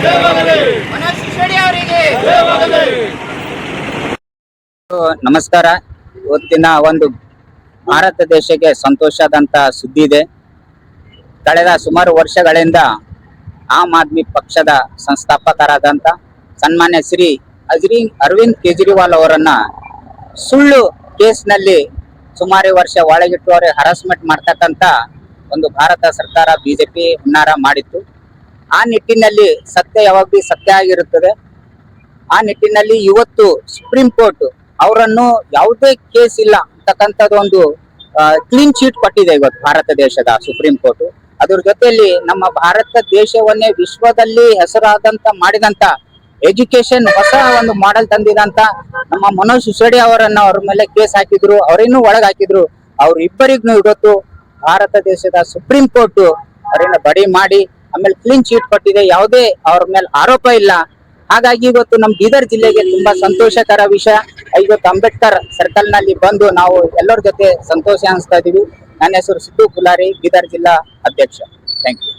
ಮನೋಜ್ ಸಿಸೋಡಿಯಾ ಅವರಿಗೆ ನಮಸ್ಕಾರ. ಇವತ್ತಿನ ಒಂದು ಭಾರತ ದೇಶಕ್ಕೆ ಸಂತೋಷದಂತ ಸುದ್ದಿ ಇದೆ. ಕಳೆದ ಸುಮಾರು ವರ್ಷಗಳಿಂದ ಆಮ್ ಆದ್ಮಿ ಪಕ್ಷದ ಸಂಸ್ಥಾಪಕರಾದಂತ ಸನ್ಮಾನ್ಯ ಶ್ರೀ ಅರವಿಂದ್ ಕೇಜ್ರಿವಾಲ್ ಅವರನ್ನ ಸುಳ್ಳು ಕೇಸ್ನಲ್ಲಿ ಸುಮಾರು ವರ್ಷ ಒಳಗಿಟ್ಟು ಅವರಿಗೆ ಹರಾಸ್ಮೆಂಟ್ ಮಾಡ್ತಕ್ಕಂತ ಒಂದು ಭಾರತ ಸರ್ಕಾರ ಬಿಜೆಪಿ ಹುನ್ನಾರ ಮಾಡಿತ್ತು. ಆ ನಿಟ್ಟಿನಲ್ಲಿ ಸತ್ಯ ಯಾವಾಗ್ಲೂ ಸತ್ಯ ಆಗಿರುತ್ತದೆ. ಆ ನಿಟ್ಟಿನಲ್ಲಿ ಇವತ್ತು ಸುಪ್ರೀಂ ಕೋರ್ಟ್ ಅವರನ್ನು ಯಾವುದೇ ಕೇಸ್ ಇಲ್ಲ ಅಂತಕ್ಕಂಥದ್ದು ಒಂದು ಕ್ಲೀನ್ ಚೀಟ್ ಕೊಟ್ಟಿದೆ ಇವತ್ತು ಭಾರತ ದೇಶದ ಸುಪ್ರೀಂ ಕೋರ್ಟ್. ಅದ್ರ ಜೊತೆಯಲ್ಲಿ ನಮ್ಮ ಭಾರತ ದೇಶವನ್ನೇ ವಿಶ್ವದಲ್ಲಿ ಹೆಸರಾದಂತ ಮಾಡಿದಂತ ಎಜುಕೇಶನ್ ಹೊಸ ಒಂದು ಮಾಡೆಲ್ ತಂದಿದಂತ ನಮ್ಮ ಮನೋಜ್ ಸಿಸೋಡಿಯಾ ಅವರನ್ನ ಅವ್ರ ಮೇಲೆ ಕೇಸ್ ಹಾಕಿದ್ರು, ಅವರಿನ್ನೂ ಒಳಗ್ ಹಾಕಿದ್ರು. ಅವ್ರಿಬ್ಬರಿಗೂ ಇವತ್ತು ಭಾರತ ದೇಶದ ಸುಪ್ರೀಂ ಕೋರ್ಟ್ ಅವರನ್ನ ಬಡಿ ಮಾಡಿ ಆಮೇಲೆ ಕ್ಲೀನ್ ಚೀಟ್ ಕೊಟ್ಟಿದೆ. ಯಾವುದೇ ಅವ್ರ ಮೇಲೆ ಆರೋಪ ಇಲ್ಲ. ಹಾಗಾಗಿ ಇವತ್ತು ನಮ್ಮ ಬೀದರ್ ಜಿಲ್ಲೆಗೆ ತುಂಬಾ ಸಂತೋಷಕರ ವಿಷಯ. ಇವತ್ತು ಅಂಬೇಡ್ಕರ್ ಸರ್ಕಲ್ ನಲ್ಲಿ ಬಂದು ನಾವು ಎಲ್ಲರ ಜೊತೆ ಸಂತೋಷ ಅನಿಸ್ತಾ ಇದೀವಿ. ನನ್ನ ಹೆಸರು ಸಿದ್ದು ಪುಲಾರಿ, ಬೀದರ್ ಜಿಲ್ಲಾ ಅಧ್ಯಕ್ಷ. Thank you.